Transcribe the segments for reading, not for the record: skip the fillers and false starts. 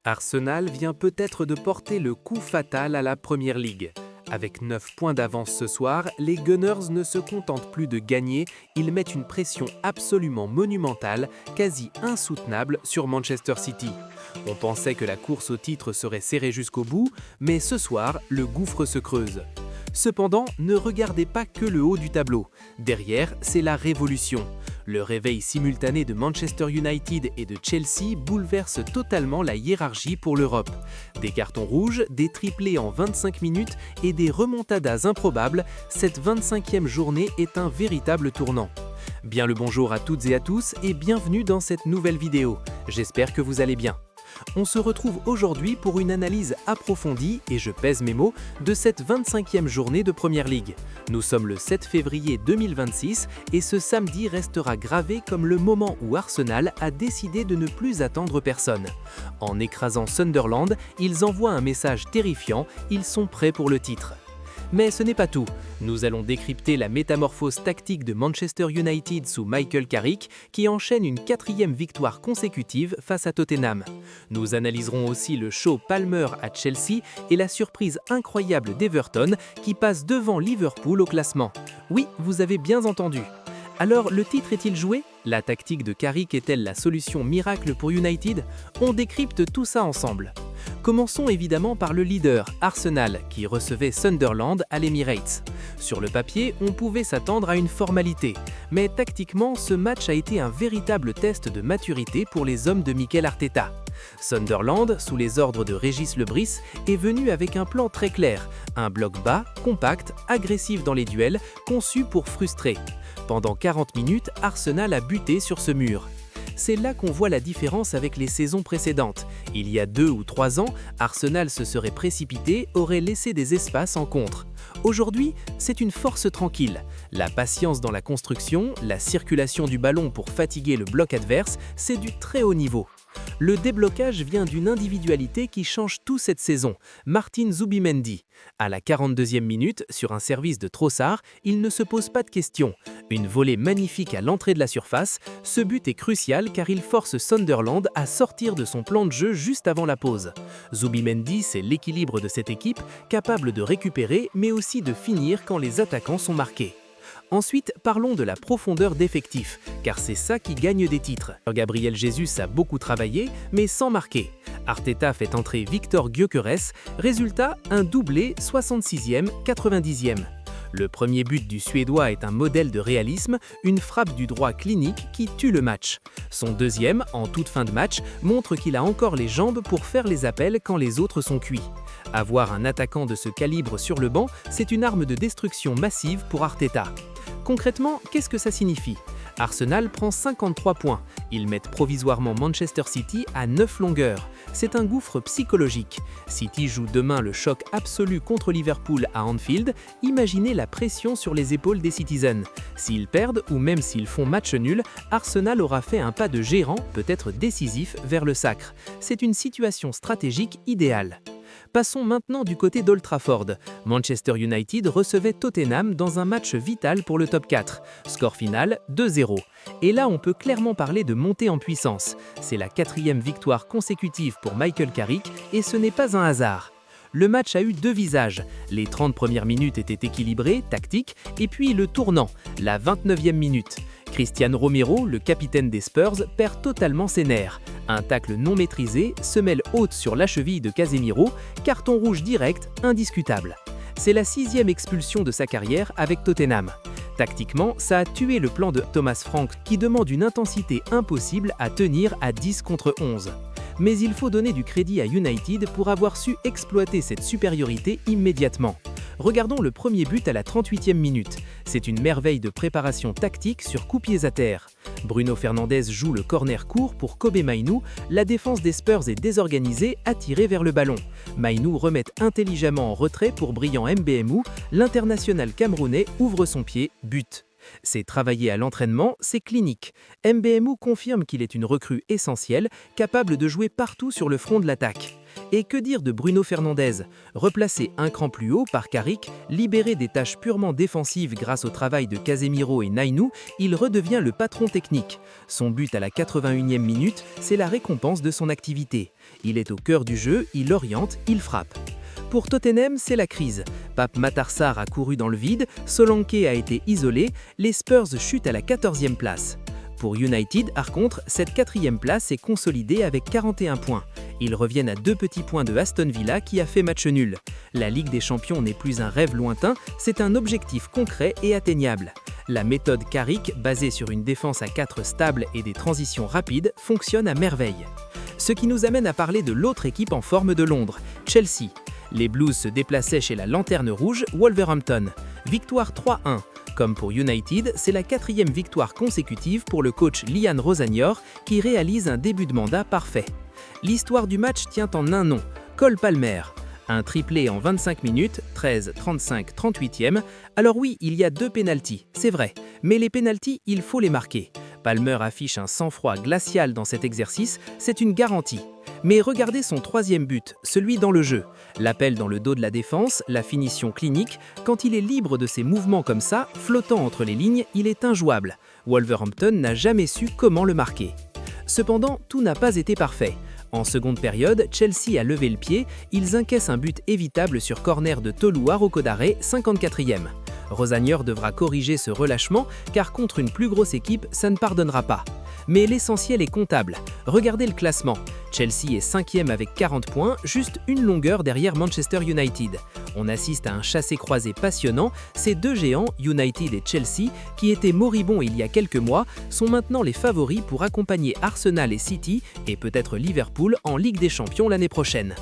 Arsenal vient peut-être de porter le coup fatal à la Premier League. Avec 9 points d'avance ce soir, les Gunners ne se contentent plus de gagner, ils mettent une pression absolument monumentale, quasi insoutenable sur Manchester City. On pensait que la course au titre serait serrée jusqu'au bout, mais ce soir, le gouffre se creuse. Cependant, ne regardez pas que le haut du tableau. Derrière, c'est la révolution. Le réveil simultané de Manchester United et de Chelsea bouleverse totalement la hiérarchie pour l'Europe. Des cartons rouges, des triplés en 25 minutes et des remontadas improbables, cette 25e journée est un véritable tournant. Bien le bonjour à toutes et à tous et bienvenue dans cette nouvelle vidéo. J'espère que vous allez bien. On se retrouve aujourd'hui pour une analyse approfondie, et je pèse mes mots, de cette 25e journée de Premier League. Nous sommes le 7 février 2026 et ce samedi restera gravé comme le moment où Arsenal a décidé de ne plus attendre personne. En écrasant Sunderland, ils envoient un message terrifiant, ils sont prêts pour le titre. Mais ce n'est pas tout. Nous allons décrypter la métamorphose tactique de Manchester United sous Michael Carrick qui enchaîne une 4e victoire consécutive face à Tottenham. Nous analyserons aussi le show Palmer à Chelsea et la surprise incroyable d'Everton qui passe devant Liverpool au classement. Oui, vous avez bien entendu. Alors, le titre est-il joué? La tactique de Carrick est-elle la solution miracle pour United? On décrypte tout ça ensemble. Commençons évidemment par le leader, Arsenal, qui recevait Sunderland à l'Emirates. Sur le papier, on pouvait s'attendre à une formalité, mais tactiquement, ce match a été un véritable test de maturité pour les hommes de Mikel Arteta. Sunderland, sous les ordres de Régis Lebris, est venu avec un plan très clair, un bloc bas, compact, agressif dans les duels, conçu pour frustrer. Pendant 40 minutes, Arsenal a buté sur ce mur. C'est là qu'on voit la différence avec les saisons précédentes. Il y a 2 ou 3 ans, Arsenal se serait précipité, aurait laissé des espaces en contre. Aujourd'hui, c'est une force tranquille. La patience dans la construction, la circulation du ballon pour fatiguer le bloc adverse, c'est du très haut niveau. Le déblocage vient d'une individualité qui change tout cette saison, Martin Zubimendi. À la 42e minute, sur un service de Trossard, il ne se pose pas de questions. Une volée magnifique à l'entrée de la surface, ce but est crucial car il force Sunderland à sortir de son plan de jeu juste avant la pause. Zubimendi, c'est l'équilibre de cette équipe, capable de récupérer mais aussi de finir quand les attaquants sont marqués. Ensuite, parlons de la profondeur d'effectifs, car c'est ça qui gagne des titres. Gabriel Jesus a beaucoup travaillé, mais sans marquer. Arteta fait entrer Victor Gyökeres, résultat, un doublé 66e, 90e. Le premier but du Suédois est un modèle de réalisme, une frappe du droit clinique qui tue le match. Son deuxième, en toute fin de match, montre qu'il a encore les jambes pour faire les appels quand les autres sont cuits. Avoir un attaquant de ce calibre sur le banc, c'est une arme de destruction massive pour Arteta. Concrètement, qu'est-ce que ça signifie? Arsenal prend 53 points. Ils mettent provisoirement Manchester City à 9 longueurs. C'est un gouffre psychologique. City joue demain le choc absolu contre Liverpool à Anfield. Imaginez la pression sur les épaules des Citizens. S'ils perdent ou même s'ils font match nul, Arsenal aura fait un pas de géant, peut-être décisif, vers le sacre. C'est une situation stratégique idéale. Passons maintenant du côté d'Old Trafford. Manchester United recevait Tottenham dans un match vital pour le top 4. Score final 2-0. Et là, on peut clairement parler de montée en puissance. C'est la 4e victoire consécutive pour Michael Carrick et ce n'est pas un hasard. Le match a eu 2 visages. Les 30 premières minutes étaient équilibrées, tactiques, et puis le tournant, la 29e minute. Christian Romero, le capitaine des Spurs, perd totalement ses nerfs. Un tacle non maîtrisé, semelle haute sur la cheville de Casemiro, carton rouge direct, indiscutable. C'est la 6e expulsion de sa carrière avec Tottenham. Tactiquement, ça a tué le plan de Thomas Frank qui demande une intensité impossible à tenir à 10 contre 11. Mais il faut donner du crédit à United pour avoir su exploiter cette supériorité immédiatement. Regardons le premier but à la 38e minute. C'est une merveille de préparation tactique sur coups-pieds à terre. Bruno Fernandes joue le corner court pour Kobe Mainoo. La défense des Spurs est désorganisée, attirée vers le ballon. Mainoo remet intelligemment en retrait pour brillant Mbeumo. L'international camerounais ouvre son pied, but. C'est travaillé à l'entraînement, c'est clinique. Mbeumo confirme qu'il est une recrue essentielle, capable de jouer partout sur le front de l'attaque. Et que dire de Bruno Fernandes? Replacé un cran plus haut par Carrick, libéré des tâches purement défensives grâce au travail de Casemiro et Nainu, il redevient le patron technique. Son but à la 81e minute, c'est la récompense de son activité. Il est au cœur du jeu, il oriente, il frappe. Pour Tottenham, c'est la crise. Pape Matar Sarr a couru dans le vide, Solanke a été isolé, les Spurs chutent à la 14e place. Pour United, par contre, cette 4e place est consolidée avec 41 points. Ils reviennent à 2 petits points de Aston Villa qui a fait match nul. La Ligue des Champions n'est plus un rêve lointain, c'est un objectif concret et atteignable. La méthode Carrick, basée sur une défense à 4 stable et des transitions rapides, fonctionne à merveille. Ce qui nous amène à parler de l'autre équipe en forme de Londres, Chelsea. Les Blues se déplaçaient chez la Lanterne Rouge, Wolverhampton. Victoire 3-1. Comme pour United, c'est la 4e victoire consécutive pour le coach Lian Rosagnor qui réalise un début de mandat parfait. L'histoire du match tient en un nom, Cole Palmer. Un triplé en 25 minutes, 13, 35, 38e. Alors oui, il y a 2 pénaltys, c'est vrai. Mais les pénaltys, il faut les marquer. Palmer affiche un sang-froid glacial dans cet exercice, c'est une garantie. Mais regardez son 3e but, celui dans le jeu. L'appel dans le dos de la défense, la finition clinique, quand il est libre de ses mouvements comme ça, flottant entre les lignes, il est injouable. Wolverhampton n'a jamais su comment le marquer. Cependant, tout n'a pas été parfait. En seconde période, Chelsea a levé le pied, ils encaissent un but évitable sur corner de Tolu Arokodare, 54e. Rosagnor devra corriger ce relâchement car contre une plus grosse équipe, ça ne pardonnera pas. Mais l'essentiel est comptable. Regardez le classement. Chelsea est 5e avec 40 points, juste une longueur derrière Manchester United. On assiste à un chassé-croisé passionnant. Ces 2 géants, United et Chelsea, qui étaient moribonds il y a quelques mois, sont maintenant les favoris pour accompagner Arsenal et City et peut-être Liverpool en Ligue des Champions l'année prochaine.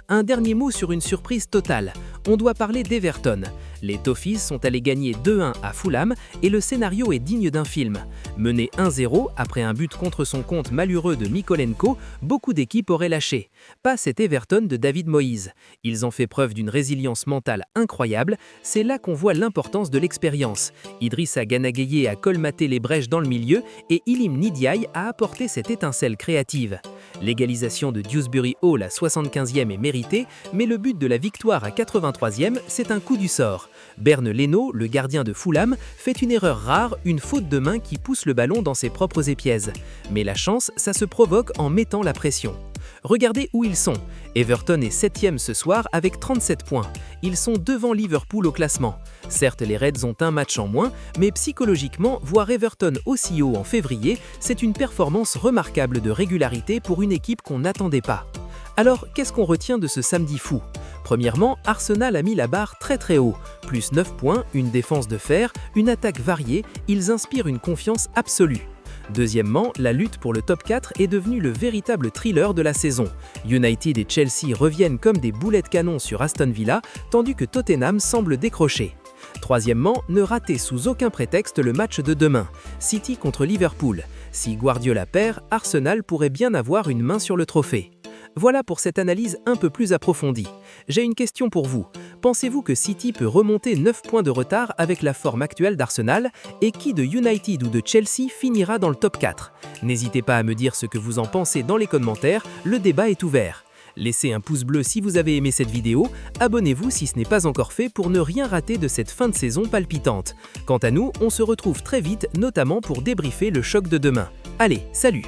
Un dernier mot sur une surprise totale. On doit parler d'Everton. Les Toffees sont allés gagner 2-1 à Fulham et le scénario est digne d'un film. Mené 1-0 après un but contre son compte malheureux de Mykolenko, beaucoup d'équipes auraient lâché. Pas cet Everton de David Moyes. Ils ont fait preuve d'une résilience mentale incroyable, c'est là qu'on voit l'importance de l'expérience. Idrissa Gana Gueye a colmaté les brèches dans le milieu et Ilim Ndiaye a apporté cette étincelle créative. L'égalisation de Dewsbury Hall à 75e est méritée, mais le but de la victoire à 83e, c'est un coup du sort. Bernd Leno, le gardien de Fulham, fait une erreur rare, une faute de main qui pousse le ballon dans ses propres épièses. Mais la chance, ça se provoque en mettant la pression. Regardez où ils sont. Everton est 7e ce soir avec 37 points. Ils sont devant Liverpool au classement. Certes, les Reds ont un match en moins, mais psychologiquement, voir Everton aussi haut en février, c'est une performance remarquable de régularité pour une équipe qu'on n'attendait pas. Alors, qu'est-ce qu'on retient de ce samedi fou? Premièrement, Arsenal a mis la barre très haut. Plus 9 points, une défense de fer, une attaque variée, ils inspirent une confiance absolue. Deuxièmement, la lutte pour le top 4 est devenue le véritable thriller de la saison. United et Chelsea reviennent comme des boulets de canon sur Aston Villa, tandis que Tottenham semble décrocher. Troisièmement, ne ratez sous aucun prétexte le match de demain, City contre Liverpool. Si Guardiola perd, Arsenal pourrait bien avoir une main sur le trophée. Voilà pour cette analyse un peu plus approfondie. J'ai une question pour vous. Pensez-vous que City peut remonter 9 points de retard avec la forme actuelle d'Arsenal et qui de United ou de Chelsea finira dans le top 4? N'hésitez pas à me dire ce que vous en pensez dans les commentaires, le débat est ouvert. Laissez un pouce bleu si vous avez aimé cette vidéo, abonnez-vous si ce n'est pas encore fait pour ne rien rater de cette fin de saison palpitante. Quant à nous, on se retrouve très vite, notamment pour débriefer le choc de demain. Allez, salut!